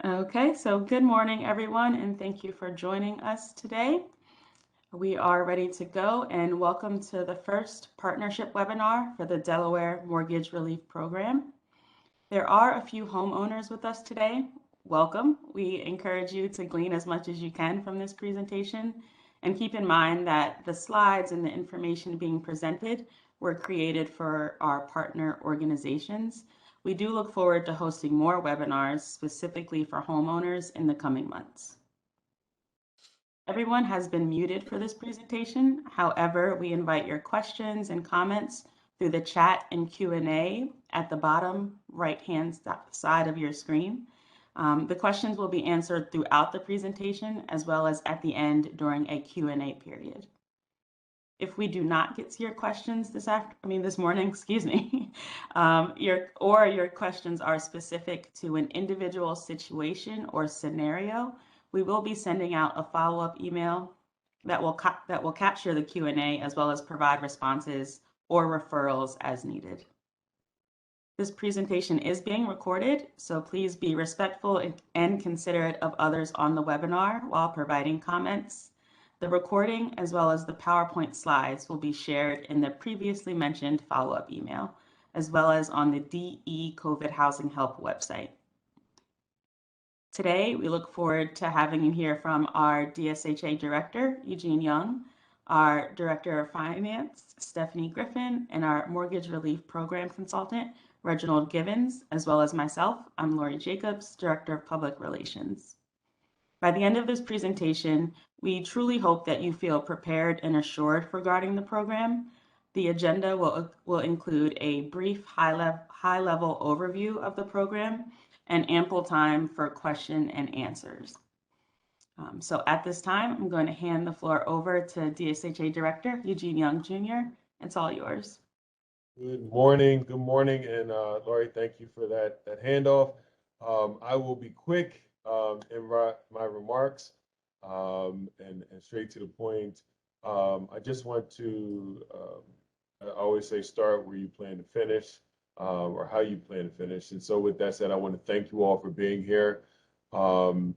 Okay, so good morning, everyone, and thank you for joining us today. We are ready to go, and welcome to the first partnership webinar for the Delaware Mortgage Relief Program. There are a few homeowners with us today. Welcome. We encourage you to glean as much as you can from this presentation, and keep in mind that the slides and the information being presented were created for our partner organizations. We do look forward to hosting more webinars specifically for homeowners in the coming months. Everyone has been muted for this presentation. However, we invite your questions and comments through the chat and Q&A at the bottom right-hand side of your screen. The questions will be answered throughout the presentation as well as at the end during a Q&A period. If we do not get to your questions this morning, excuse me, your questions are specific to an individual situation or scenario, we will be sending out a follow-up email that will capture the Q&A as well as provide responses or referrals as needed. This presentation is being recorded, so please be respectful and considerate of others on the webinar while providing comments. The recording as well as the PowerPoint slides will be shared in the previously mentioned follow-up email, as well as on the DE COVID Housing Help website. Today, we look forward to having you hear from our DSHA Director, Eugene Young, our Director of Finance, Stephanie Griffin, and our Mortgage Relief Program Consultant, Reginald Givens, as well as myself. I'm Lori Jacobs, Director of Public Relations. By the end of this presentation, we truly hope that you feel prepared and assured regarding the program. The agenda will include a brief high-level overview of the program and ample time for question and answers. So at this time, I'm going to hand the floor over to DSHA Director Eugene Young Jr. It's all yours. Good morning, and Lori, thank you for that handoff. I will be quick in my remarks and straight to the point. I just want to, I always say, start where you plan to finish or how you plan to finish. And so with that said, I want to thank you all for being here.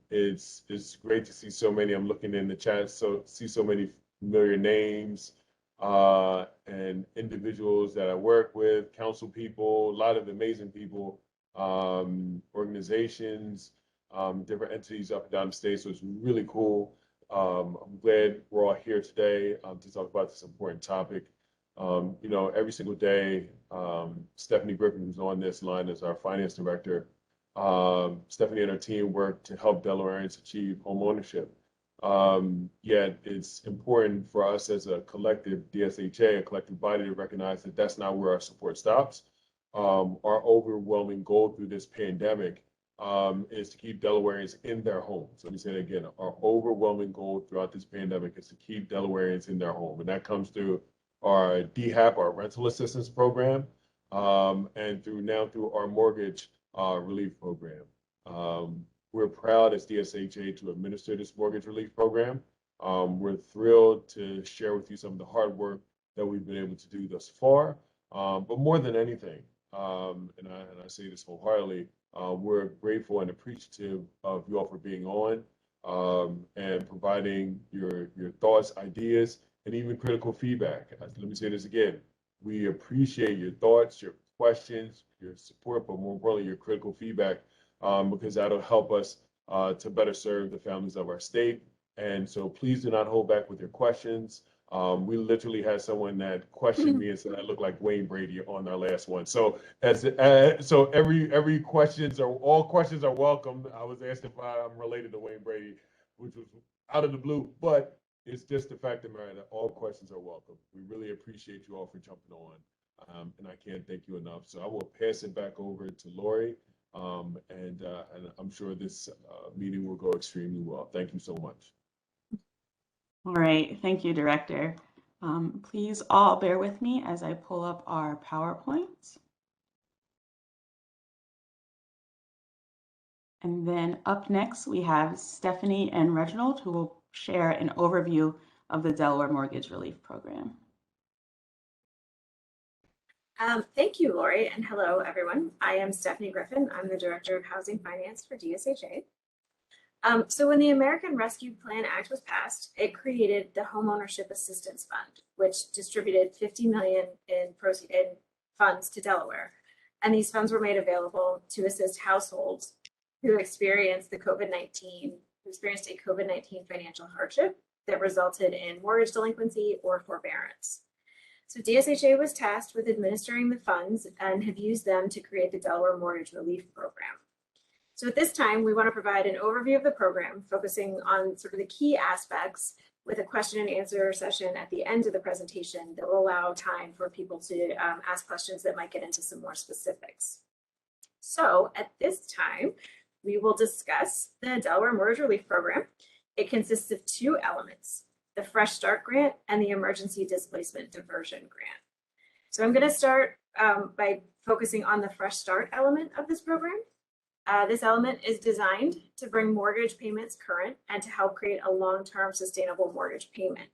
It's great to see so many. I'm looking in the chat, see so many familiar names and individuals that I work with, council people, a lot of amazing people, organizations, different entities up and down the state. So it's really cool. I'm glad we're all here today to talk about this important topic. You know, every single day, Stephanie Griffin, who's on this line as our finance director, Stephanie and her team work to help Delawareans achieve home ownership. Yet it's important for us as a collective DSHA, a collective body, to recognize that that's not where our support stops. Our overwhelming goal through this pandemic is to keep Delawareans in their homes. Let me say it again. Our overwhelming goal throughout this pandemic is to keep Delawareans in their home. And that comes through our DHAP, our rental assistance program, and through our mortgage relief program. We're proud as DSHA to administer this mortgage relief program. We're thrilled to share with you some of the hard work that we've been able to do thus far. But more than anything, and I say this wholeheartedly, we're grateful and appreciative of you all for being on and providing your thoughts, ideas, and even critical feedback. Let me say this again. We appreciate your thoughts, your questions, your support, but more importantly, your critical feedback, because that'll help us to better serve the families of our state. And so please do not hold back with your questions. We literally had someone that questioned me and said I look like Wayne Brady on our last one. So so every all questions are welcome. I was asked if I'm related to Wayne Brady, which was out of the blue, but it's just the fact of the matter that all questions are welcome. We really appreciate you all for jumping on, and I can't thank you enough. So I will pass it back over to Lori, and I'm sure this meeting will go extremely well. Thank you so much. All right, thank you, Director. Please all bear with me as I pull up our PowerPoint. And then up next, we have Stephanie and Reginald, who will share an overview of the Delaware Mortgage Relief Program. Thank you, Lori, and hello, everyone. I am Stephanie Griffin. I'm the Director of Housing Finance for DSHA. So when the American Rescue Plan Act was passed, it created the Homeownership Assistance Fund, which distributed $50 million in funds to Delaware. And these funds were made available to assist households who experienced a COVID-19 financial hardship that resulted in mortgage delinquency or forbearance. So DSHA was tasked with administering the funds and have used them to create the Delaware Mortgage Relief Program. So at this time, we want to provide an overview of the program, focusing on sort of the key aspects with a question and answer session at the end of the presentation that will allow time for people to ask questions that might get into some more specifics. So at this time, we will discuss the Delaware Mortgage Relief Program. It consists of two elements, the Fresh Start Grant and the Emergency Displacement Diversion Grant. So I'm going to start by focusing on the Fresh Start element of this program. This element is designed to bring mortgage payments current and to help create a long-term sustainable mortgage payment.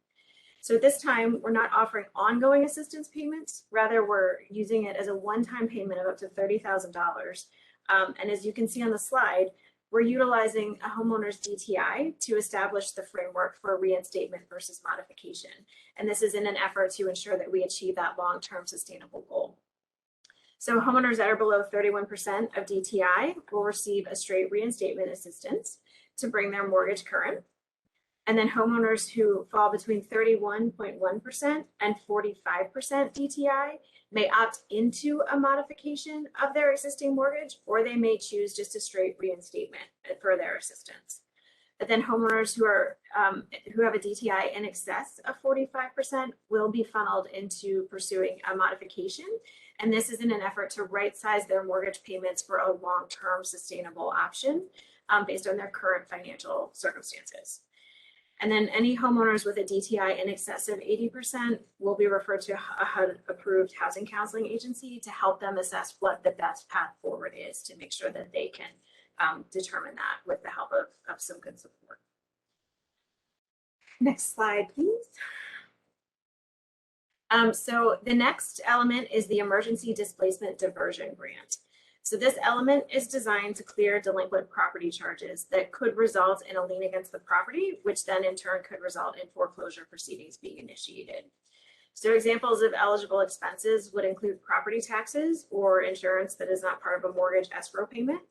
So at this time, we're not offering ongoing assistance payments. Rather, we're using it as a one-time payment of up to $30,000. And as you can see on the slide, we're utilizing a homeowner's DTI to establish the framework for reinstatement versus modification. And this is in an effort to ensure that we achieve that long-term sustainable goal. So homeowners that are below 31% of DTI will receive a straight reinstatement assistance to bring their mortgage current. And then homeowners who fall between 31.1% and 45% DTI may opt into a modification of their existing mortgage, or they may choose just a straight reinstatement for their assistance. But then homeowners who have a DTI in excess of 45% will be funneled into pursuing a modification. And this is in an effort to right-size their mortgage payments for a long-term sustainable option based on their current financial circumstances. And then any homeowners with a DTI in excess of 80% will be referred to a HUD-approved housing counseling agency to help them assess what the best path forward is to make sure that they can determine that with the help of some good support. Next slide, please. So the next element is the Emergency Displacement Diversion Grant. So this element is designed to clear delinquent property charges that could result in a lien against the property, which then in turn could result in foreclosure proceedings being initiated. So examples of eligible expenses would include property taxes or insurance that is not part of a mortgage escrow payment,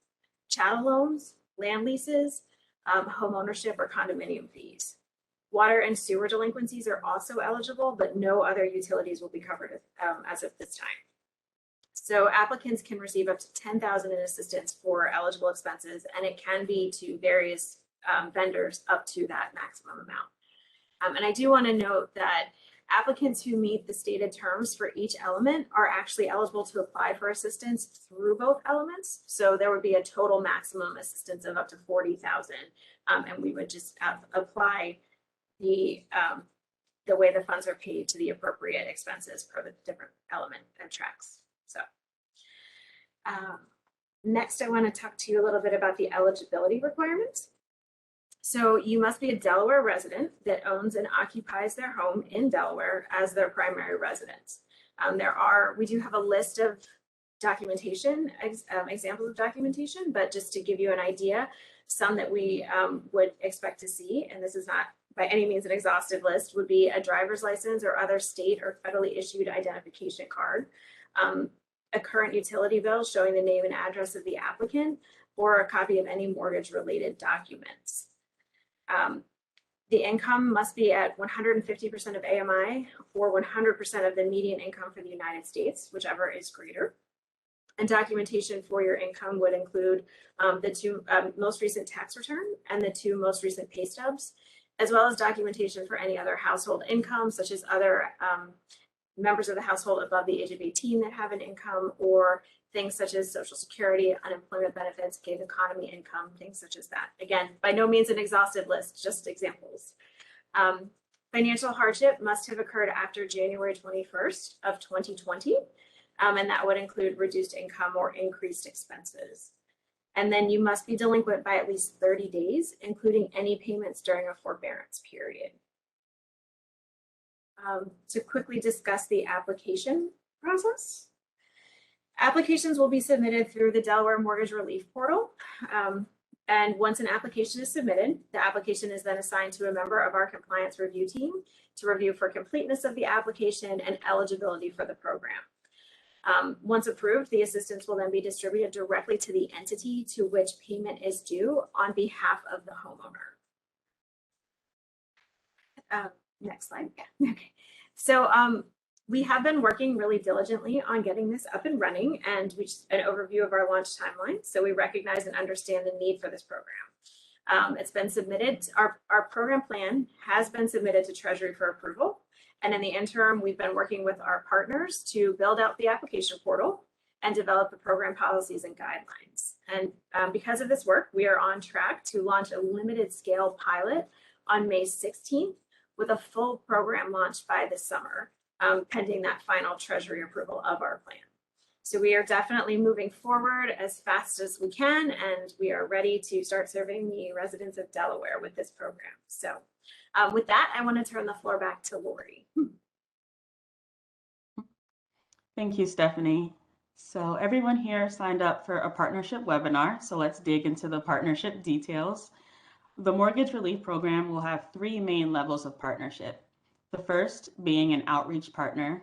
chattel loans, land leases, home ownership or condominium fees. Water and sewer delinquencies are also eligible, but no other utilities will be covered as of this time. So applicants can receive up to $10,000 in assistance for eligible expenses, and it can be to various vendors up to that maximum amount. And I do want to note that applicants who meet the stated terms for each element are actually eligible to apply for assistance through both elements. So there would be a total maximum assistance of up to $40,000, and we would just apply the way the funds are paid to the appropriate expenses per the different element and tracks. So next, I want to talk to you a little bit about the eligibility requirements. So you must be a Delaware resident that owns and occupies their home in Delaware as their primary residence. We do have a list of documentation, examples of documentation, but just to give you an idea, some that we would expect to see, and this is not by any means an exhaustive list, would be a driver's license or other state or federally issued identification card, a current utility bill showing the name and address of the applicant, or a copy of any mortgage related documents. The income must be at 150% of AMI or 100% of the median income for the United States, whichever is greater. And documentation for your income would include the two most recent tax return and the two most recent pay stubs, as well as documentation for any other household income, such as other members of the household above the age of 18 that have an income, or things such as Social Security, unemployment benefits, gig economy income, things such as that. Again, by no means an exhaustive list, just examples. Financial hardship must have occurred after January 21st of 2020, and that would include reduced income or increased expenses. And then you must be delinquent by at least 30 days, including any payments during a forbearance period. To quickly discuss the application process. Applications will be submitted through the Delaware Mortgage Relief Portal. And once an application is submitted, the application is then assigned to a member of our compliance review team to review for completeness of the application and eligibility for the program. Once approved, the assistance will then be distributed directly to the entity to which payment is due on behalf of the homeowner. Next slide. Okay. So we have been working really diligently on getting this up and running, and an overview of our launch timeline. So we recognize and understand the need for this program. It's been submitted, our program plan has been submitted to Treasury for approval. And in the interim, we've been working with our partners to build out the application portal and develop the program policies and guidelines. And because of this work, we are on track to launch a limited scale pilot on May 16th with a full program launch by this summer, pending that final Treasury approval of our plan. So we are definitely moving forward as fast as we can, and we are ready to start serving the residents of Delaware with this program. So with that, I want to turn the floor back to Lori. Thank you, Stephanie. So everyone here signed up for a partnership webinar. So let's dig into the partnership details. The Mortgage Relief Program will have 3 main levels of partnership. The first being an outreach partner.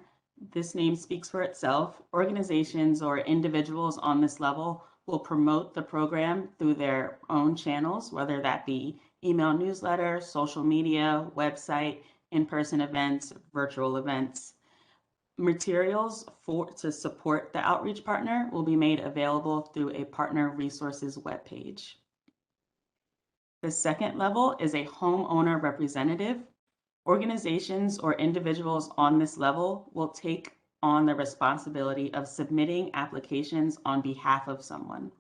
This name speaks for itself. Organizations or individuals on this level will promote the program through their own channels, whether that be email newsletter, social media, website, in-person events, virtual events. Materials to support the outreach partner will be made available through a partner resources webpage. The second level is a homeowner representative. Organizations or individuals on this level will take on the responsibility of submitting applications on behalf of someone.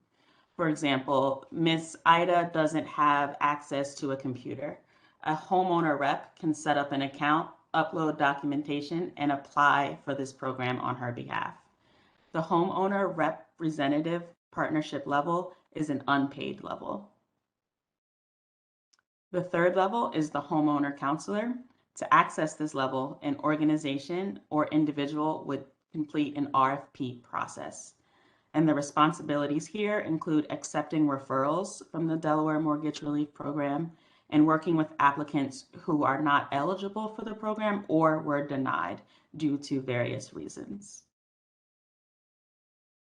For example, Miss Ida doesn't have access to a computer. A homeowner rep can set up an account, upload documentation, and apply for this program on her behalf. The homeowner representative partnership level is an unpaid level. The third level is the homeowner counselor. To access this level, an organization or individual would complete an RFP process. And the responsibilities here include accepting referrals from the Delaware Mortgage Relief Program and working with applicants who are not eligible for the program or were denied due to various reasons.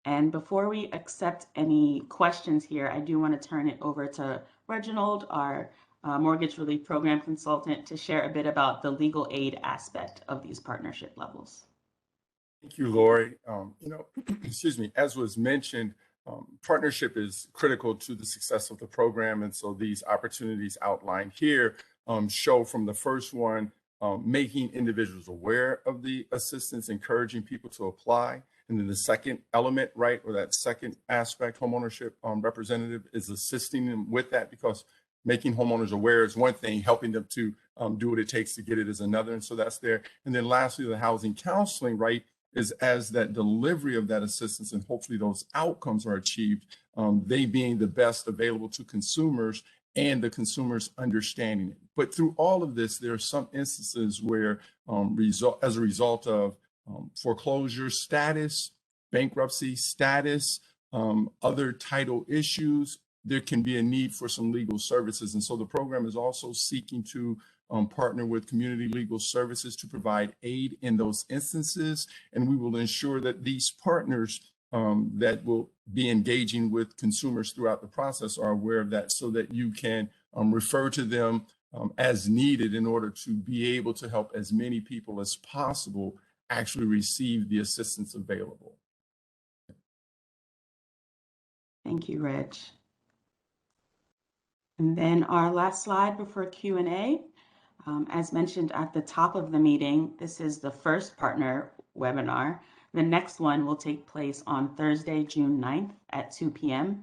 And before we accept any questions here, I do want to turn it over to Reginald, our Mortgage Relief Program consultant, to share a bit about the legal aid aspect of these partnership levels. Thank you, Lori. Excuse me, as was mentioned, partnership is critical to the success of the program. And so these opportunities outlined here show from the first one, making individuals aware of the assistance, encouraging people to apply. And then the second element, right, or that second aspect, homeownership representative is assisting them with that, because making homeowners aware is one thing, helping them to do what it takes to get it is another. And so that's there. And then lastly, the housing counseling, right, is as that delivery of that assistance and hopefully those outcomes are achieved, they being the best available to consumers and the consumers understanding it. But through all of this, there are some instances where as a result of foreclosure status, bankruptcy status, other title issues, there can be a need for some legal services. And so the program is also seeking to partner with community legal services to provide aid in those instances. And we will ensure that these partners that will be engaging with consumers throughout the process are aware of that, so that you can refer to them as needed in order to be able to help as many people as possible actually receive the assistance available. Thank you, Reg. And then our last slide before Q&A. As mentioned at the top of the meeting, this is the first partner webinar. The next one will take place on Thursday, June 9th at 2 p.m.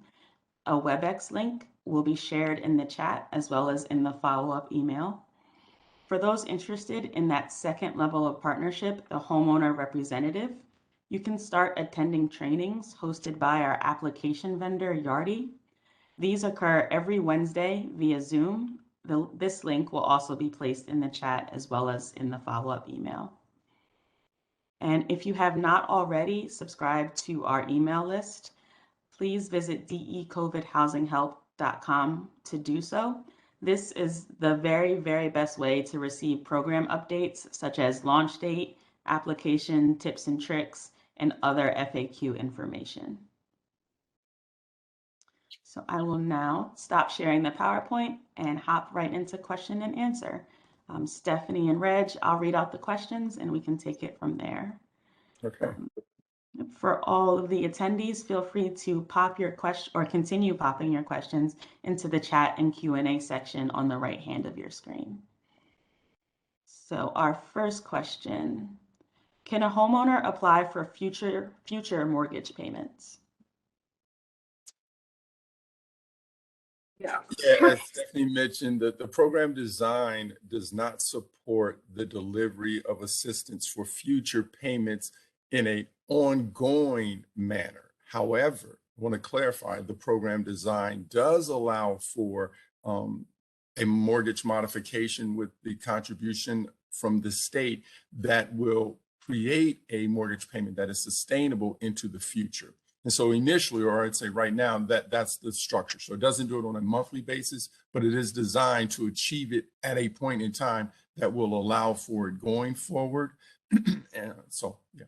A WebEx link will be shared in the chat as well as in the follow-up email. For those interested in that second level of partnership, the homeowner representative, you can start attending trainings hosted by our application vendor, Yardi. These occur every Wednesday via Zoom. This link will also be placed in the chat as well as in the follow-up email. And if you have not already subscribed to our email list, please visit decovidhousinghelp delaware.gov.com to do so. This is the very, very best way to receive program updates such as launch date, application tips and tricks, and other FAQ information. So I will now stop sharing the PowerPoint and hop right into question and answer. Stephanie and Reg, I'll read out the questions and we can take it from there. Okay. For all of the attendees, feel free to pop your question or continue popping your questions into the chat and Q&A section on the right hand of your screen. So our first question, can a homeowner apply for future mortgage payments? Yeah. As Stephanie mentioned, the program design does not support the delivery of assistance for future payments in an ongoing manner. However, I want to clarify the program design does allow for a mortgage modification with the contribution from the state that will create a mortgage payment that is sustainable into the future. And so initially, or I'd say right now, that's the structure. So it doesn't do it on a monthly basis, but it is designed to achieve it at a point in time that will allow for it going forward. And so, yeah.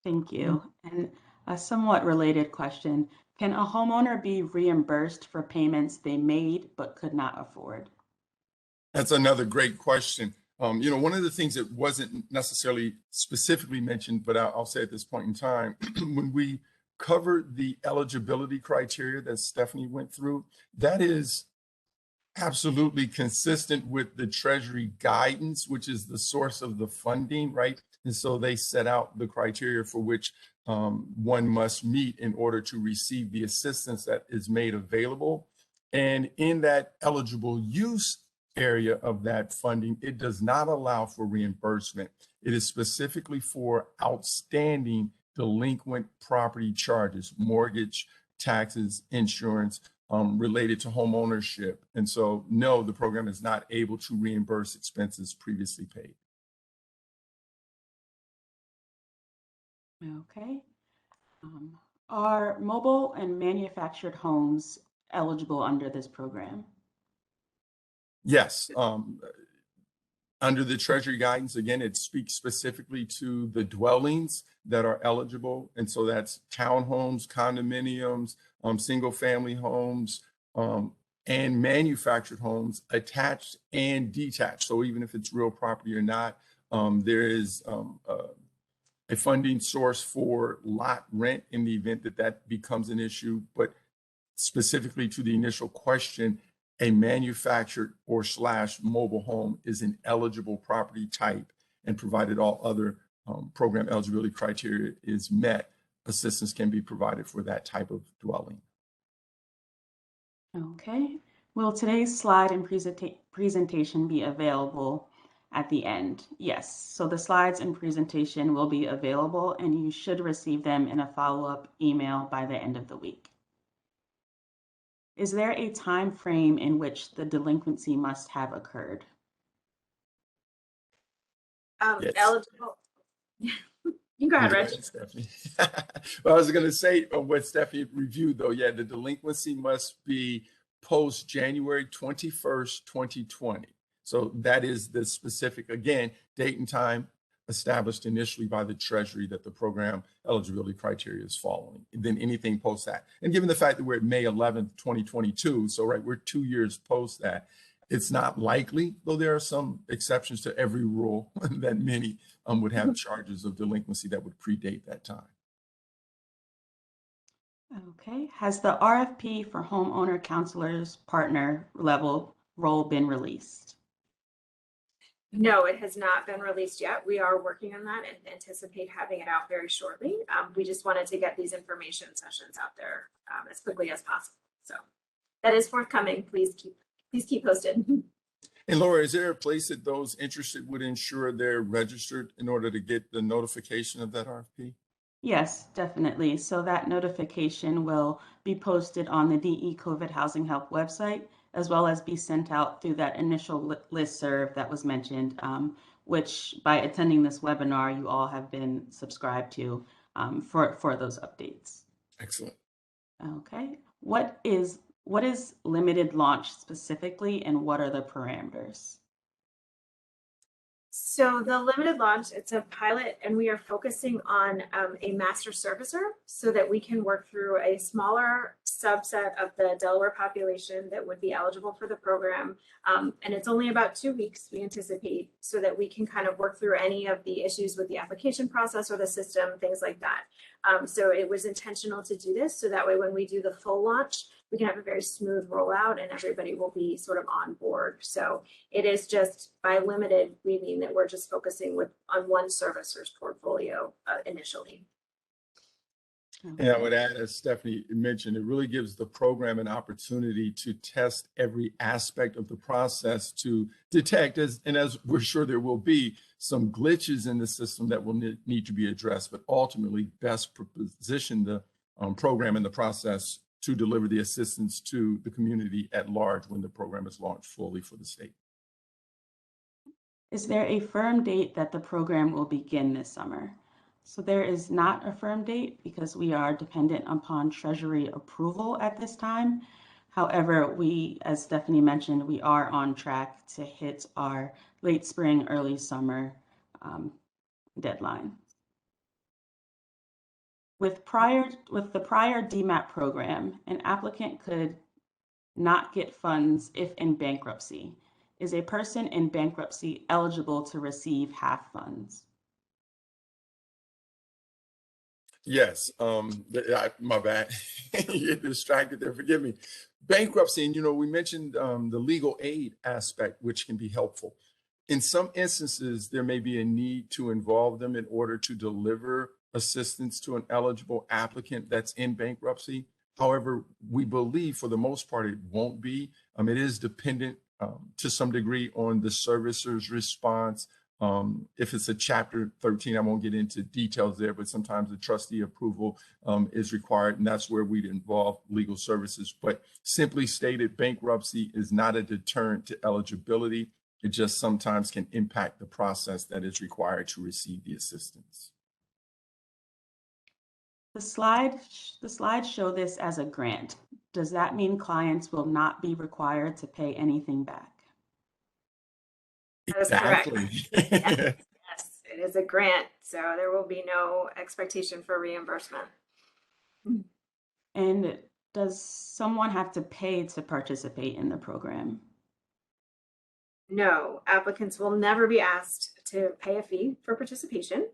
Thank you. And a somewhat related question, can a homeowner be reimbursed for payments they made but could not afford? That's another great question. One of the things that wasn't necessarily specifically mentioned, but I'll say at this point in time, when we covered the eligibility criteria that Stephanie went through, that is absolutely consistent with the Treasury guidance, which is the source of the funding, right? And so they set out the criteria for which one must meet in order to receive the assistance that is made available. And in that eligible use area of that funding, it does not allow for reimbursement. It is specifically for outstanding delinquent property charges, mortgage, taxes, insurance, related to home ownership. And so, no, the program is not able to reimburse expenses previously paid. Okay. Are mobile and manufactured homes eligible under this program? Yes. Under the Treasury guidance, again, it speaks specifically to the dwellings that are eligible. And so that's townhomes, condominiums, single family homes, and manufactured homes, attached and detached. So even if it's real property or not, there is a funding source for lot rent in the event that that becomes an issue. But specifically to the initial question, a manufactured or / mobile home is an eligible property type, and provided all other program eligibility criteria is met, assistance can be provided for that type of dwelling. Okay. Will today's slide and presentation be available at the end? Yes. So the slides and presentation will be available, and you should receive them in a follow-up email by the end of the week. Is there a time frame in which the delinquency must have occurred? Yes. Eligible. You can go ahead, Reg. Stephanie. Well, I was going to say what Stephanie reviewed, though. Yeah, the delinquency must be post January 21st, 2020. So that is the specific, again, date and time established initially by the Treasury that the program eligibility criteria is following, and then anything post that. And given the fact that we're at May 11th, 2022, so right, we're 2 years post that, it's not likely, though there are some exceptions to every rule, that many would have charges of delinquency that would predate that time. Okay. Has the RFP for homeowner counselors partner level role been released? No, it has not been released yet. We are working on that and anticipate having it out very shortly. We just wanted to get these information sessions out there as quickly as possible. So that is forthcoming. Please keep posted. And Laura, is there a place that those interested would ensure they're registered in order to get the notification of that RFP? Yes, definitely. So that notification will be posted on the DE COVID Housing Help website, as well as be sent out through that initial listserv that was mentioned, which by attending this webinar, you all have been subscribed to for those updates. Excellent. Okay. What is What is limited launch specifically, and what are the parameters? So the limited launch, it's a pilot, and we are focusing on a master servicer so that we can work through a smaller subset of the Delaware population that would be eligible for the program. And it's only about 2 weeks, we anticipate, so that we can kind of work through any of the issues with the application process or the system, things like that. So it was intentional to do this so that way when we do the full launch, we can have a very smooth rollout and everybody will be sort of on board. So it is just by limited, we mean that we're just focusing on one servicer's portfolio initially. And I would add, as Stephanie mentioned, it really gives the program an opportunity to test every aspect of the process to detect, as we're sure there will be, some glitches in the system that will need to be addressed, but ultimately best position the program and the process to deliver the assistance to the community at large when the program is launched fully for the state. Is there a firm date that the program will begin this summer? So there is not a firm date because we are dependent upon Treasury approval at this time. However, we, as Stephanie mentioned, we are on track to hit our late spring, early summer deadline. With the prior DMAP program, an applicant could not get funds if in bankruptcy. Is a person in bankruptcy eligible to receive half funds? Yes, my bad. You get distracted there, forgive me. Bankruptcy, and we mentioned the legal aid aspect, which can be helpful. In some instances, there may be a need to involve them in order to deliver assistance to an eligible applicant that's in bankruptcy. However, we believe for the most part, it won't be. It is dependent to some degree on the servicer's response. If it's a Chapter 13, I won't get into details there, but sometimes the trustee approval is required, and that's where we'd involve legal services. But simply stated, bankruptcy is not a deterrent to eligibility. It just sometimes can impact the process that is required to receive the assistance. The slides show this as a grant. Does that mean clients will not be required to pay anything back? That is correct. Yes, it is a grant, so there will be no expectation for reimbursement. And does someone have to pay to participate in the program? No, applicants will never be asked to pay a fee for participation.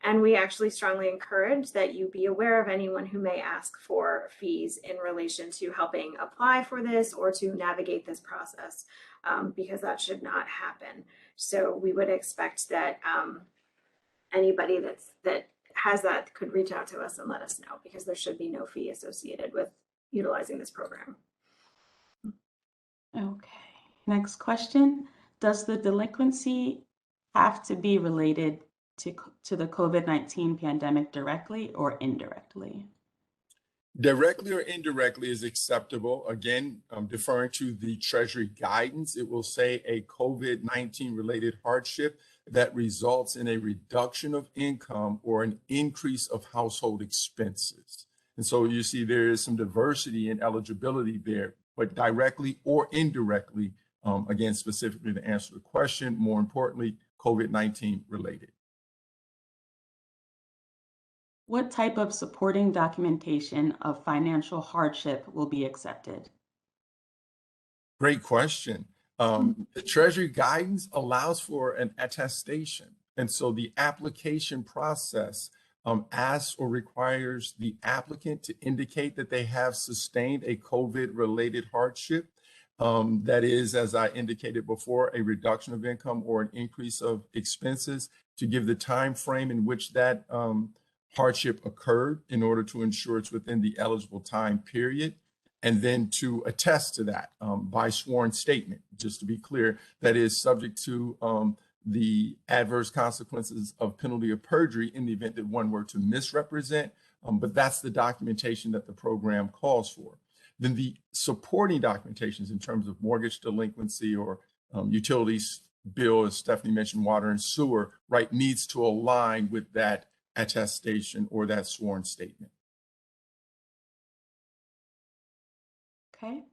And we actually strongly encourage that you be aware of anyone who may ask for fees in relation to helping apply for this or to navigate this process, because that should not happen. So we would expect that anybody that has that could reach out to us and let us know, because there should be no fee associated with utilizing this program. Okay, next question. Does the delinquency have to be related to the COVID-19 pandemic directly or indirectly? Directly or indirectly is acceptable. Again, deferring to the Treasury guidance, it will say a COVID-19 related hardship that results in a reduction of income or an increase of household expenses. And so you see there is some diversity in eligibility there, but directly or indirectly, again, specifically to answer the question, more importantly, COVID-19 related. What type of supporting documentation of financial hardship will be accepted? Great question. The Treasury guidance allows for an attestation. And so the application process asks or requires the applicant to indicate that they have sustained a COVID-related hardship. That is, as I indicated before, a reduction of income or an increase of expenses, to give the time frame in which that hardship occurred in order to ensure it's within the eligible time period, and then to attest to that by sworn statement. Just to be clear, that is subject to the adverse consequences of penalty of perjury in the event that one were to misrepresent, but that's the documentation that the program calls for. Then the supporting documentations in terms of mortgage delinquency or utilities bill, as Stephanie mentioned, water and sewer, right, needs to align with that attestation or that sworn statement. Okay,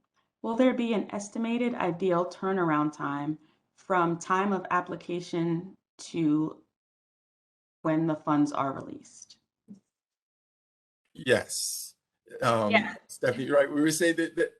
Will there be an estimated ideal turnaround time from time of application to when the funds are released? Yes. Yeah. Stephanie, right. We were saying that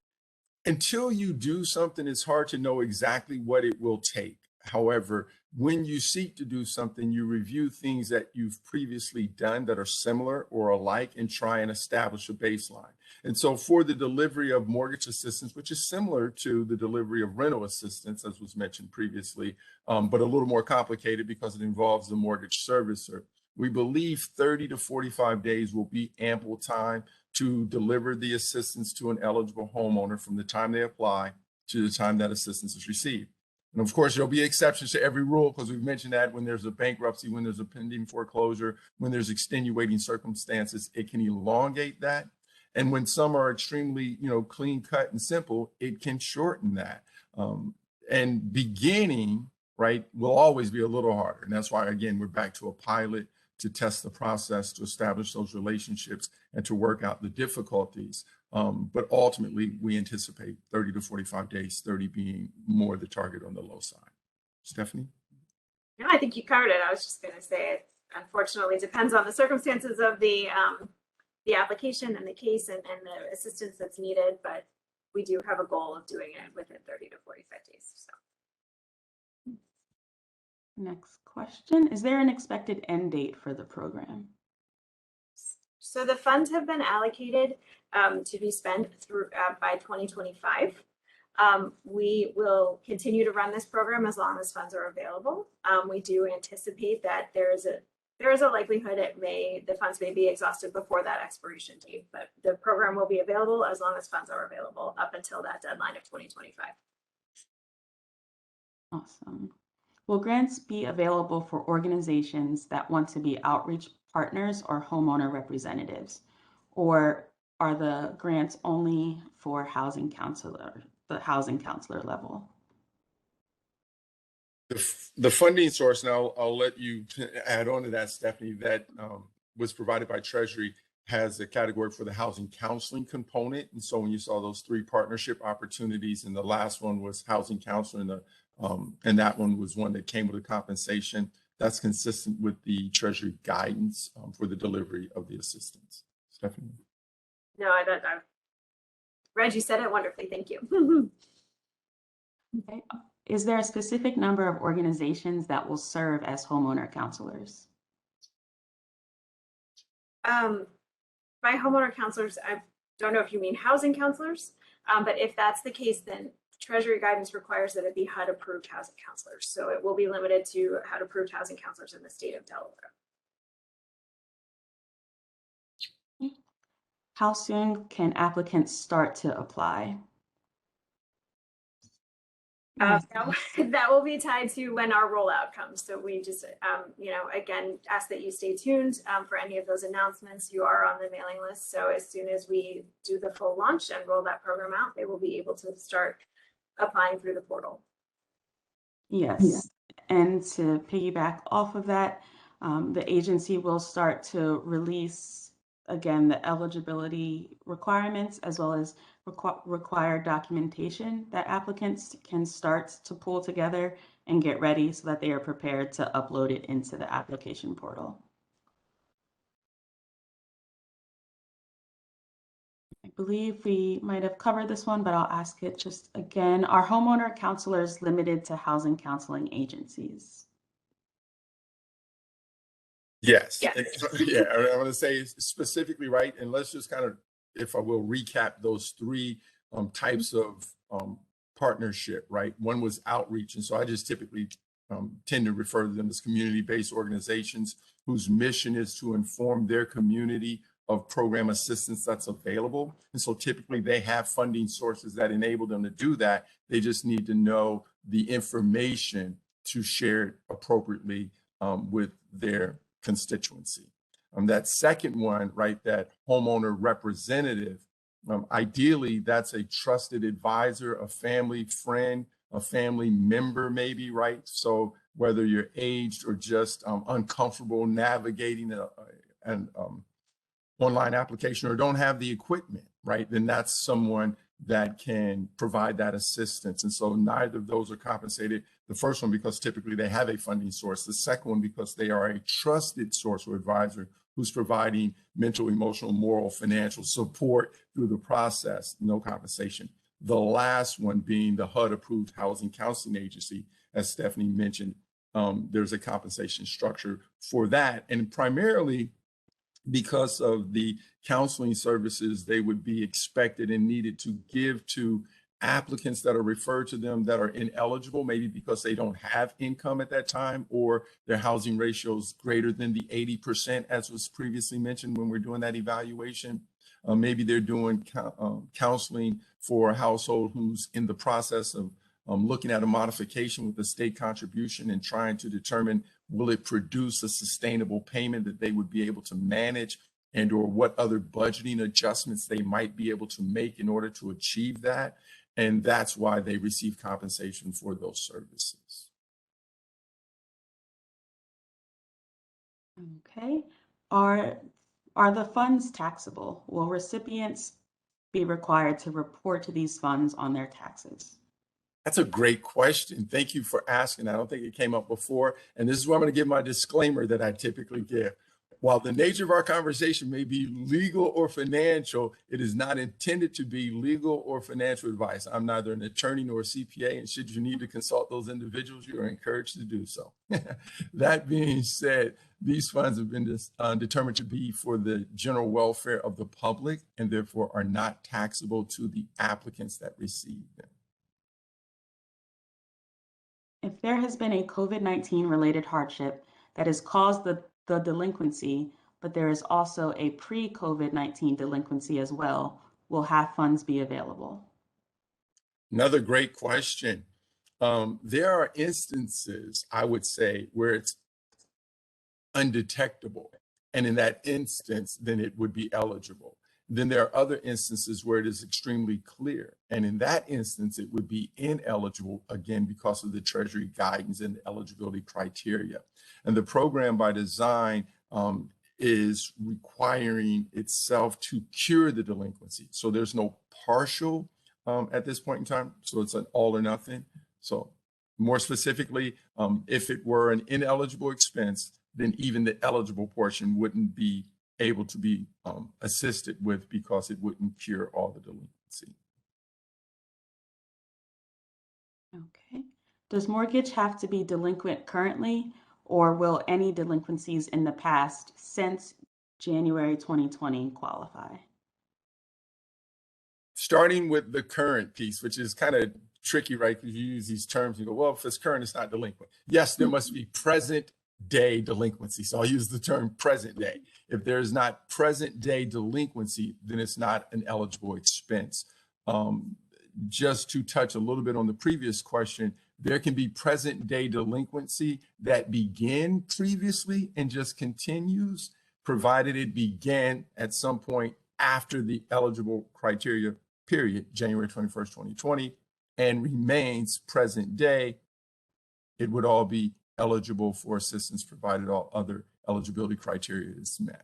until you do something, it's hard to know exactly what it will take. However, when you seek to do something, you review things that you've previously done that are similar or alike and try and establish a baseline. And so for the delivery of mortgage assistance, which is similar to the delivery of rental assistance, as was mentioned previously, but a little more complicated because it involves the mortgage servicer, we believe 30 to 45 days will be ample time to deliver the assistance to an eligible homeowner from the time they apply to the time that assistance is received. And of course, there'll be exceptions to every rule because we've mentioned that when there's a bankruptcy, when there's a pending foreclosure, when there's extenuating circumstances, it can elongate that. And when some are extremely, clean cut and simple, it can shorten that. And beginning, right, will always be a little harder. And that's why, again, we're back to a pilot to test the process, to establish those relationships, and to work out the difficulties. But ultimately, we anticipate 30 to 45 days, 30 being more the target on the low side. Stephanie? No, I think you covered it. I was just going to say it, unfortunately, depends on the circumstances of the application and the case and the assistance that's needed, but we do have a goal of doing it within 30 to 45 days. So. Next question, is there an expected end date for the program? So the funds have been allocated to be spent through by 2025. We will continue to run this program as long as funds are available. We do anticipate that there is a likelihood the funds may be exhausted before that expiration date, but the program will be available as long as funds are available up until that deadline of 2025. Awesome. Will grants be available for organizations that want to be outreach partners or homeowner representatives? Or are the grants only for the housing counselor level? The funding source, and I'll let you add on to that, Stephanie, that was provided by Treasury has a category for the housing counseling component. And so when you saw those 3 partnership opportunities, and the last one was housing counseling, and that one was one that came with a compensation, that's consistent with the Treasury guidance for the delivery of the assistance. Stephanie? No, I read you said it wonderfully. Thank you. Okay. Is there a specific number of organizations that will serve as homeowner counselors? By homeowner counselors, I don't know if you mean housing counselors, but if that's the case, then Treasury guidance requires that it be HUD approved housing counselors. So it will be limited to HUD approved housing counselors in the state of Delaware. How soon can applicants start to apply? That will be tied to when our rollout comes. So we just, again, ask that you stay tuned for any of those announcements. You are on the mailing list. So as soon as we do the full launch and roll that program out, they will be able to start applying through the portal. Yes. And to piggyback off of that, the agency will start to release, again, the eligibility requirements as well as required documentation that applicants can start to pull together and get ready so that they are prepared to upload it into the application portal. I believe we might have covered this one, but I'll ask it just again. Are homeowner counselors limited to housing counseling agencies? Yes. Yes. Yeah, I want to say specifically, right? And let's just kind of, if I will, recap those 3 types of partnership, right? One was outreach. And so I just typically tend to refer to them as community-based organizations whose mission is to inform their community of program assistance that's available. And so typically they have funding sources that enable them to do that. They just need to know the information to share it appropriately with their constituency. That second one, right, that homeowner representative, ideally that's a trusted advisor, a family friend, a family member maybe, right? So whether you're aged or just uncomfortable navigating an online application or don't have the equipment, right, then that's someone that can provide that assistance. And so neither of those are compensated. The first one, because typically they have a funding source. The second one, because they are a trusted source or advisor who's providing mental, emotional, moral, financial support through the process, no compensation. The last one being the HUD-approved housing counseling agency, as Stephanie mentioned, there's a compensation structure for that. And primarily because of the counseling services they would be expected and needed to give to applicants that are referred to them that are ineligible, maybe because they don't have income at that time or their housing ratio is greater than the 80%, as was previously mentioned when we're doing that evaluation. Maybe they're doing counseling for a household who's in the process of looking at a modification with the state contribution and trying to determine, will it produce a sustainable payment that they would be able to manage, and or what other budgeting adjustments they might be able to make in order to achieve that. And that's why they receive compensation for those services. Okay. Are the funds taxable? Will recipients be required to report to these funds on their taxes? That's a great question. Thank you for asking. I don't think it came up before. And this is where I'm going to give my disclaimer that I typically give. While the nature of our conversation may be legal or financial, it is not intended to be legal or financial advice. I'm neither an attorney nor a CPA, and should you need to consult those individuals, you are encouraged to do so. That being said, these funds have been determined to be for the general welfare of the public and therefore are not taxable to the applicants that receive them. If there has been a COVID-19 related hardship that has caused the delinquency, but there is also a pre-COVID-19 delinquency as well, will have funds be available? Another great question. There are instances, I would say, where it's undetectable. And in that instance, then it would be eligible. Then there are other instances where it is extremely clear. And in that instance, it would be ineligible, again, because of the Treasury guidance and the eligibility criteria. And the program by design is requiring itself to cure the delinquency. So there's no partial at this point in time. So it's an all or nothing. So more specifically, if it were an ineligible expense, then even the eligible portion wouldn't be able to be assisted with because it wouldn't cure all the delinquency. Okay. Does mortgage have to be delinquent currently, or will any delinquencies in the past since January 2020 qualify? Starting with the current piece, which is kind of tricky, right? Because you use these terms, you go, well, if it's current, it's not delinquent. Yes, there must be present day delinquency. So I'll use the term present day. If there is not present day delinquency, then it's not an eligible expense. Just to touch a little bit on the previous question, there can be present day delinquency that began previously and just continues, provided it began at some point after the eligible criteria period, January 21st, 2020, and remains present day. It would all be eligible for assistance provided all other eligibility criteria is met.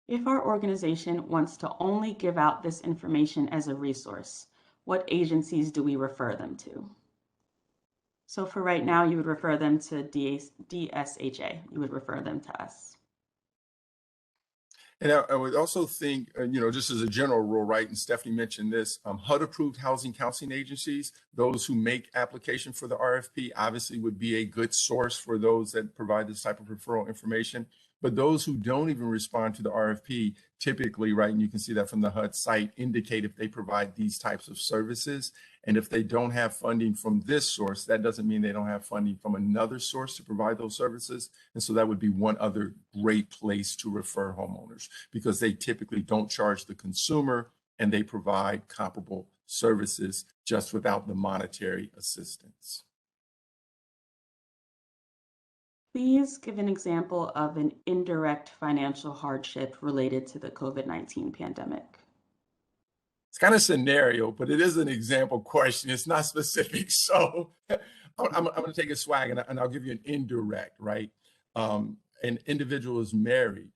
If our organization wants to only give out this information as a resource, what agencies do we refer them to? So for right now, you would refer them to DSHA. You would refer them to us. And I would also think, just as a general rule, right, and Stephanie mentioned this, HUD-approved housing counseling agencies, those who make application for the RFP, obviously would be a good source for those that provide this type of referral information. But those who don't even respond to the RFP typically, right, and you can see that from the HUD site, indicate if they provide these types of services. And if they don't have funding from this source, that doesn't mean they don't have funding from another source to provide those services. And so that would be one other great place to refer homeowners, because they typically don't charge the consumer and they provide comparable services just without the monetary assistance. Please give an example of an indirect financial hardship related to the COVID-19 pandemic. It's kind of scenario, but it is an example question. It's not specific. So I'm going to take a swag and I'll give you an indirect, right? An individual is married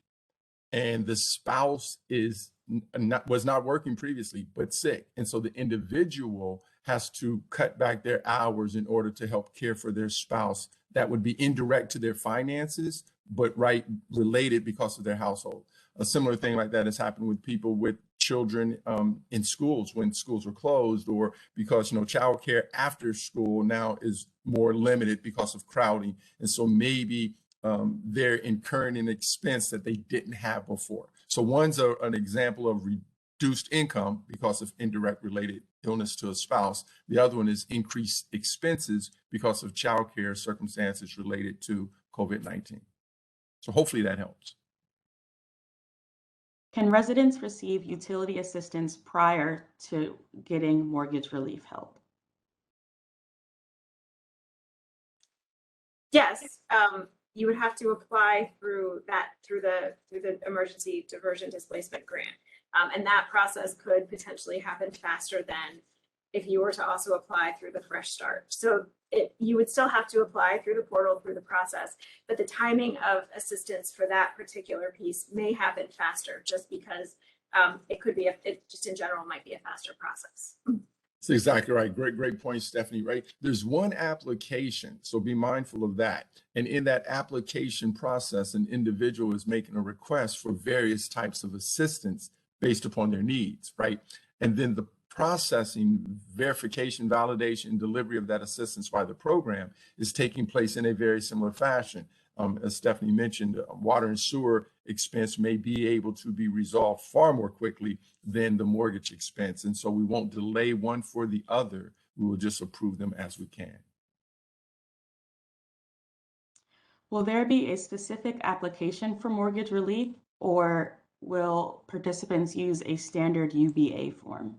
and the spouse is was not working previously, but sick. And so the individual has to cut back their hours in order to help care for their spouse. That would be indirect to their finances, but related because of their household. A similar thing like that has happened with people with children in schools when schools were closed, or because childcare after school now is more limited because of crowding, and so maybe they're incurring an expense that they didn't have before. So one's an example of reduced income because of indirect related illness to a spouse. The other one is increased expenses because of childcare circumstances related to COVID-19. So hopefully that helps. Can residents receive utility assistance prior to getting mortgage relief help? Yes, you would have to apply through the emergency diversion displacement grant. And that process could potentially happen faster than if you were to also apply through the Fresh Start. So you would still have to apply through the portal, through the process, but the timing of assistance for that particular piece may happen faster just because it could be, it just in general might be a faster process. That's exactly right. Great point, Stephanie, right? There's one application, so be mindful of that. And in that application process, an individual is making a request for various types of assistance based upon their needs, right? And then the processing, verification, validation, delivery of that assistance by the program is taking place in a very similar fashion. As Stephanie mentioned, water and sewer expense may be able to be resolved far more quickly than the mortgage expense. And so we won't delay one for the other. We will just approve them as we can. Will there be a specific application for mortgage relief, or will participants use a standard UBA form?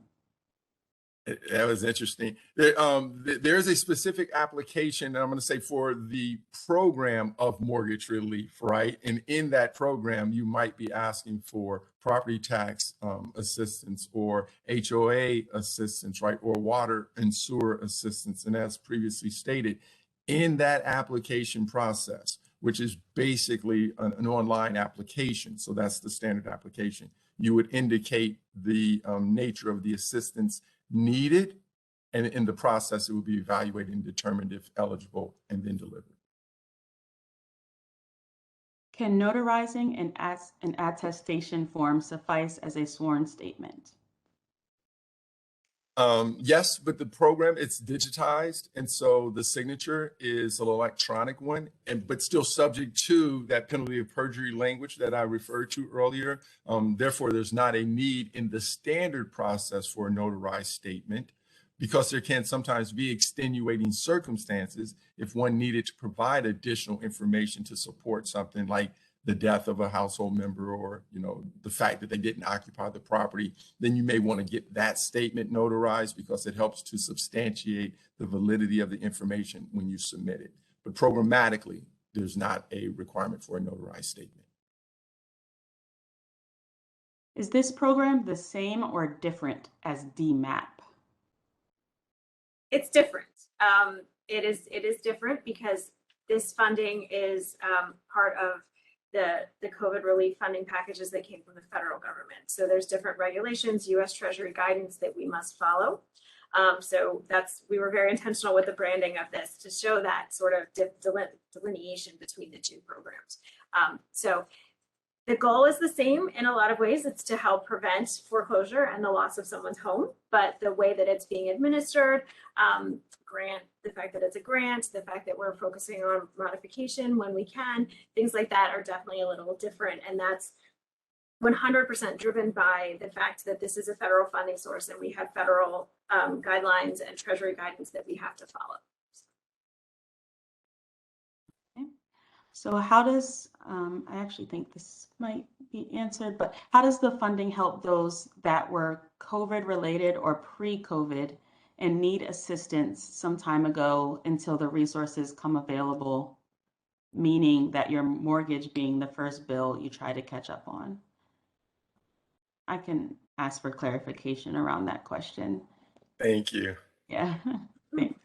That was interesting. There's a specific application, I'm going to say, for the program of mortgage relief, right? And in that program, you might be asking for property tax assistance, or HOA assistance, right? Or water and sewer assistance. And as previously stated, in that application process, which is basically an online application, so that's the standard application, you would indicate the nature of the assistance needed, and in the process it will be evaluated and determined if eligible and then delivered. Can notarizing an attestation form suffice as a sworn statement? Yes, but the program, it's digitized, and so the signature is an electronic one, but still subject to that penalty of perjury language that I referred to earlier. Therefore, there's not a need in the standard process for a notarized statement, because there can sometimes be extenuating circumstances if one needed to provide additional information to support something like the death of a household member, or the fact that they didn't occupy the property. Then you may want to get that statement notarized because it helps to substantiate the validity of the information when you submit it. But programmatically, there's not a requirement for a notarized statement. Is this program the same or different as DMAP? It's different. It is different because this funding is part of the COVID relief funding packages that came from the federal government. So there's different regulations, U.S. Treasury guidance that we must follow. So we were very intentional with the branding of this to show that sort of delineation between the two programs. So the goal is the same in a lot of ways. It's to help prevent foreclosure and the loss of someone's home, but the way that it's being administered, the fact that it's a grant, the fact that we're focusing on modification when we can, things like that are definitely a little different. And that's 100% driven by the fact that this is a federal funding source and we have federal guidelines and Treasury guidance that we have to follow. Okay. So how does, I actually think this might be answered, but how does the funding help those that were COVID related or pre-COVID and need assistance some time ago until the resources come available, meaning that your mortgage being the first bill you try to catch up on? I can ask for clarification around that question. Thank you. Yeah, thanks.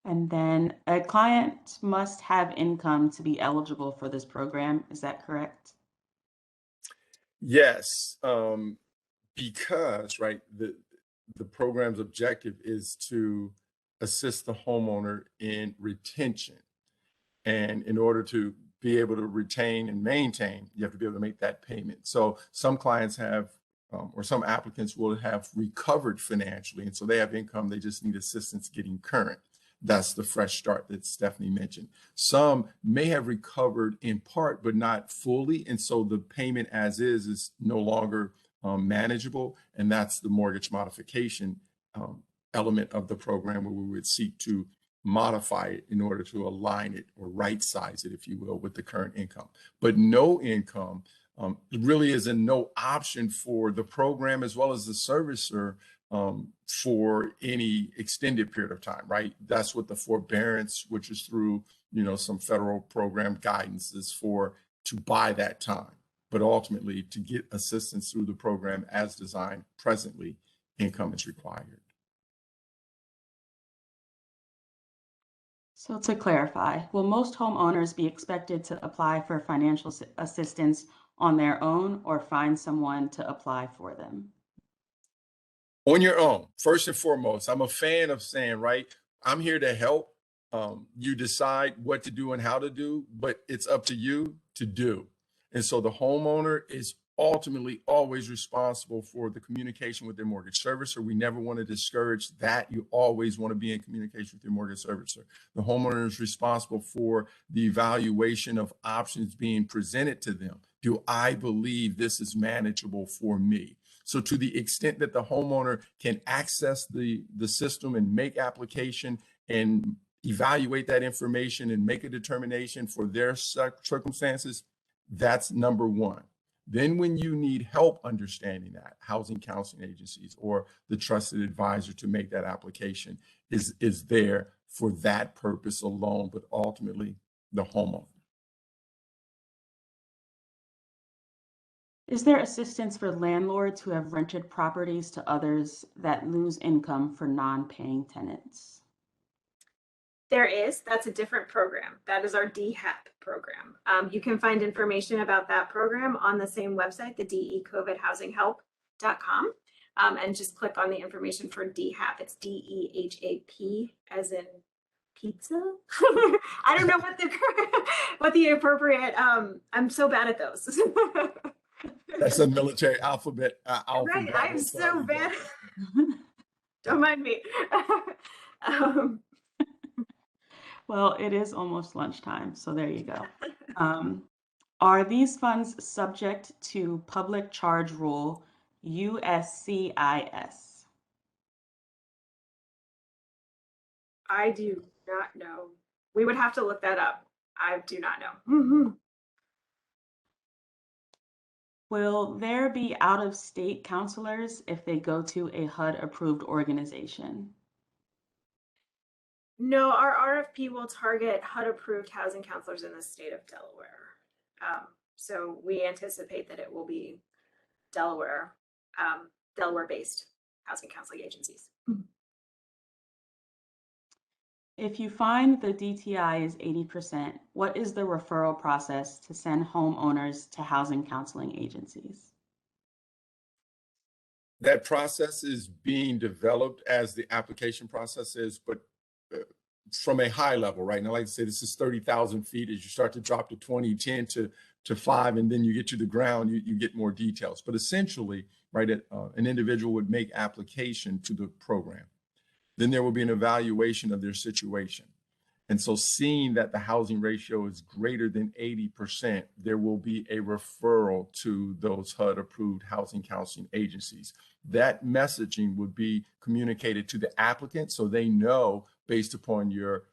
And then a client must have income to be eligible for this program. Is that correct? Yes, because, right, the program's objective is to assist the homeowner in retention. And in order to be able to retain and maintain, you have to be able to make that payment. So some clients have, or some applicants will have recovered financially. And so they have income, they just need assistance getting current. That's the fresh start that Stephanie mentioned. Some may have recovered in part, but not fully. And so the payment as is no longer manageable. And that's the mortgage modification element of the program, where we would seek to modify it in order to align it or right size it, if you will, with the current income. But no income really is a no option for the program as well as the servicer for any extended period of time, right? That's what the forbearance, which is through, some federal program guidance, is for, to buy that time. But ultimately, to get assistance through the program as designed presently, income is required. So to clarify, will most homeowners be expected to apply for financial assistance on their own or find someone to apply for them? On your own, first and foremost. I'm a fan of saying, right, I'm here to help. You decide what to do and how to do, but it's up to you to do. And so the homeowner is ultimately always responsible for the communication with their mortgage servicer. We never want to discourage that. You always want to be in communication with your mortgage servicer. The homeowner is responsible for the evaluation of options being presented to them. Do I believe this is manageable for me? So to the extent that the homeowner can access the system and make application and evaluate that information and make a determination for their circumstances, that's number one. Then when you need help understanding that, housing counseling agencies or the trusted advisor to make that application is there for that purpose alone, but ultimately the homeowner. Is there assistance for landlords who have rented properties to others that lose income for non-paying tenants? There is. That's a different program. That is our DHAP program. You can find information about that program on the same website, the decovidhousinghelp.com, and just click on the information for DHAP. It's DEHAP, as in pizza. I don't know what the appropriate. I'm so bad at those. That's a military alphabet. Right, I'm so bad. Don't mind me. Well, it is almost lunchtime, so there you go. Are these funds subject to Public Charge Rule USCIS? I do not know. We would have to look that up. I do not know. Will there be out-of-state counselors if they go to a HUD-approved organization? No, our RFP will target HUD-approved housing counselors in the state of Delaware. So we anticipate that it will be Delaware-based housing counseling agencies. If you find the DTI is 80%, what is the referral process to send homeowners to housing counseling agencies? That process is being developed as the application process is, but from a high level, right? Now, like I say, this is 30,000 feet. As you start to drop to 20, 10 to 5, and then you get to the ground, you get more details. But essentially, right, an individual would make application to the program. Then there will be an evaluation of their situation. And so seeing that the housing ratio is greater than 80%, there will be a referral to those HUD-approved housing counseling agencies. That messaging would be communicated to the applicant so they know, based upon your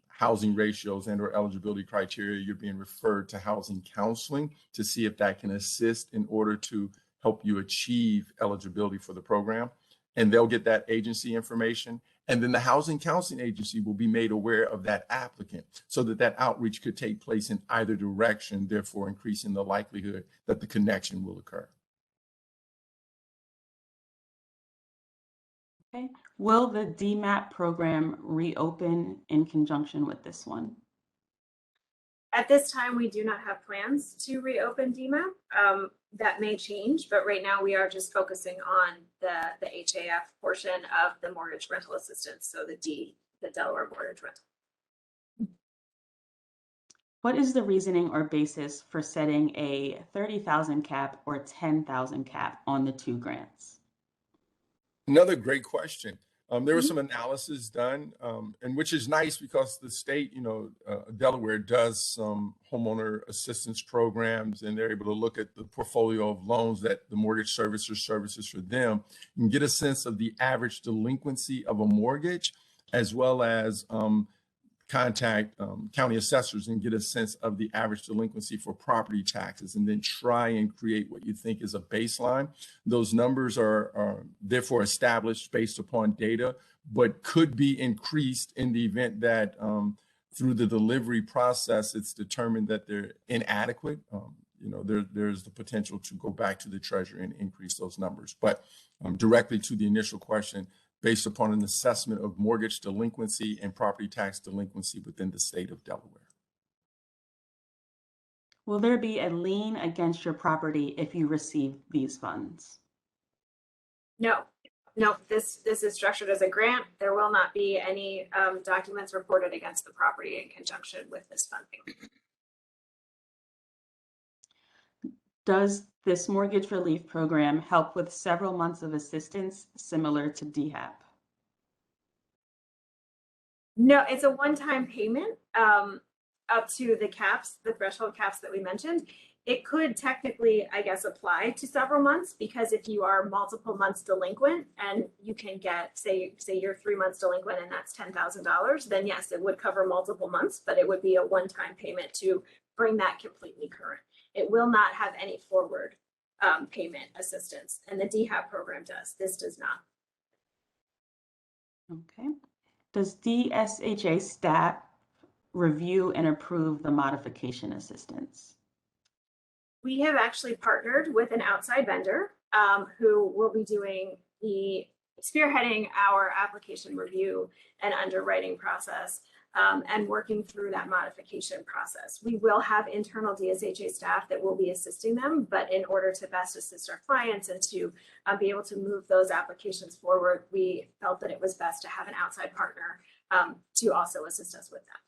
housing ratios and or eligibility criteria, you're being referred to housing counseling to see if that can assist in order to help you achieve eligibility for the program. And they'll get that agency information. And then the housing counseling agency will be made aware of that applicant so that that outreach could take place in either direction, therefore increasing the likelihood that the connection will occur. Okay. Will the DMAP program reopen in conjunction with this one? At this time, we do not have plans to reopen DMAP. That may change, but right now we are just focusing on the HAF portion of the mortgage rental assistance, so the Delaware mortgage rental. What is the reasoning or basis for setting a 30,000 cap or 10,000 cap on the two grants? Another great question. There was some analysis done, and which is nice because the state, Delaware does some homeowner assistance programs, and they're able to look at the portfolio of loans that the mortgage servicer services for them and get a sense of the average delinquency of a mortgage, as well as contact county assessors and get a sense of the average delinquency for property taxes, and then try and create what you think is a baseline. Those numbers are therefore established based upon data, but could be increased in the event that through the delivery process, it's determined that they're inadequate. There's the potential to go back to the Treasury and increase those numbers. But directly to the initial question, based upon an assessment of mortgage delinquency and property tax delinquency within the state of Delaware. Will there be a lien against your property if you receive these funds? No, this is structured as a grant. There will not be any documents reported against the property in conjunction with this funding. Does this mortgage relief program help with several months of assistance similar to DHAP? No, it's a one-time payment up to the caps, the threshold caps that we mentioned. It could technically, I guess, apply to several months, because if you are multiple months delinquent and you can get, say you're 3 months delinquent and that's $10,000, then yes, it would cover multiple months, but it would be a one-time payment to bring that completely current. It will not have any forward payment assistance, and the DHAP program does. This does not. Okay. Does DSHA staff review and approve the modification assistance? We have actually partnered with an outside vendor who will be doing spearheading our application review and underwriting process and working through that modification process. We will have internal DSHA staff that will be assisting them, but in order to best assist our clients and to be able to move those applications forward, we felt that it was best to have an outside partner to also assist us with that.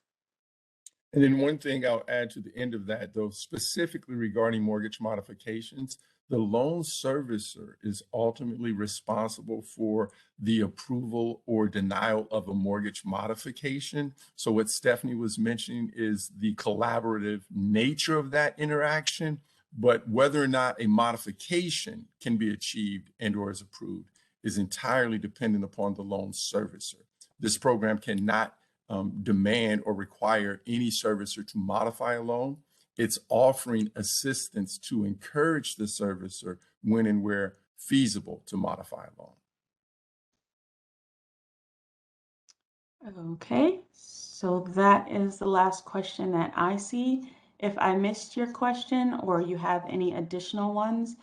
And then one thing I'll add to the end of that, though, specifically regarding mortgage modifications, the loan servicer is ultimately responsible for the approval or denial of a mortgage modification. So what Stephanie was mentioning is the collaborative nature of that interaction, but whether or not a modification can be achieved and or is approved is entirely dependent upon the loan servicer. This program cannot demand or require any servicer to modify a loan. It's offering assistance to encourage the servicer when and where feasible to modify a loan. Okay, so that is the last question that I see. If I missed your question or you have any additional ones,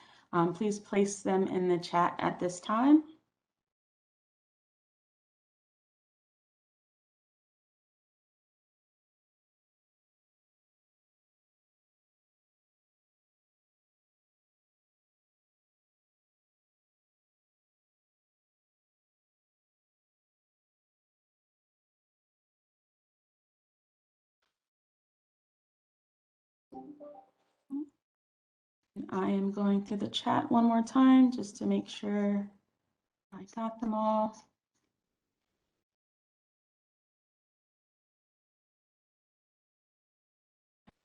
please place them in the chat at this time. I am going through the chat one more time just to make sure I got them all.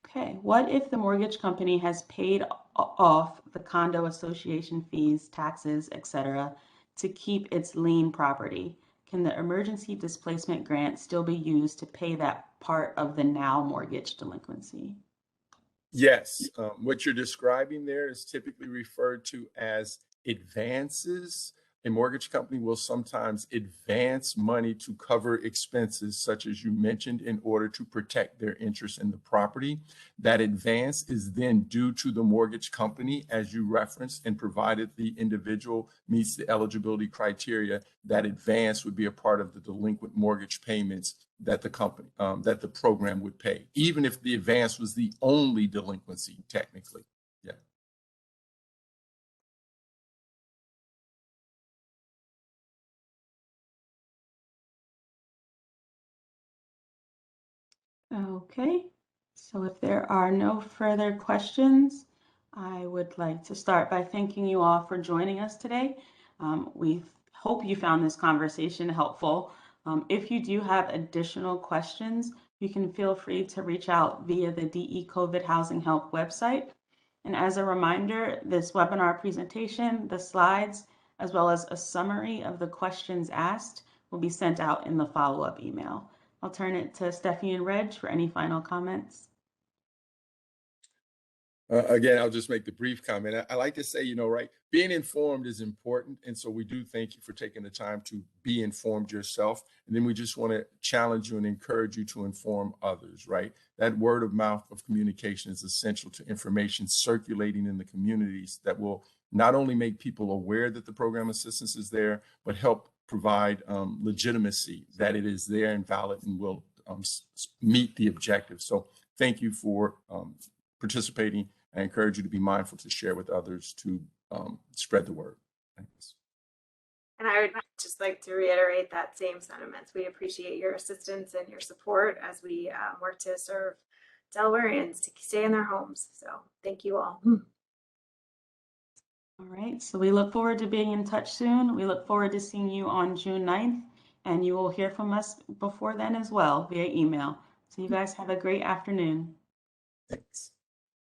Okay, what if the mortgage company has paid off the condo association fees, taxes, etc., to keep its lien property? Can the emergency displacement grant still be used to pay that part of the now mortgage delinquency? Yes, what you're describing there is typically referred to as advances A mortgage company will sometimes advance money to cover expenses, such as you mentioned, in order to protect their interest in the property. That advance is then due to the mortgage company, as you referenced, and provided the individual meets the eligibility criteria, that advance would be a part of the delinquent mortgage payments that the company, that the program would pay, even if the advance was the only delinquency, technically. Yeah. Okay, so if there are no further questions, I would like to start by thanking you all for joining us today. We hope you found this conversation helpful. If you do have additional questions, you can feel free to reach out via the DE COVID Housing Help website. And as a reminder, this webinar presentation, the slides, as well as a summary of the questions asked will be sent out in the follow-up email. I'll turn it to Stephanie and Reg for any final comments. Again, I'll just make the brief comment. I like to say, right, being informed is important. And so we do thank you for taking the time to be informed yourself. And then we just want to challenge you and encourage you to inform others, right? That word of mouth of communication is essential to information circulating in the communities that will not only make people aware that the program assistance is there, but help provide legitimacy that it is there and valid and will meet the objective. So thank you for participating. I encourage you to be mindful to share with others to spread the word. Thanks. And I would just like to reiterate that same sentiments. We appreciate your assistance and your support as we work to serve Delawareans to stay in their homes. So thank you all. All right, so we look forward to being in touch soon. We look forward to seeing you on June 9th, and you will hear from us before then as well via email. So you guys have a great afternoon. Thanks.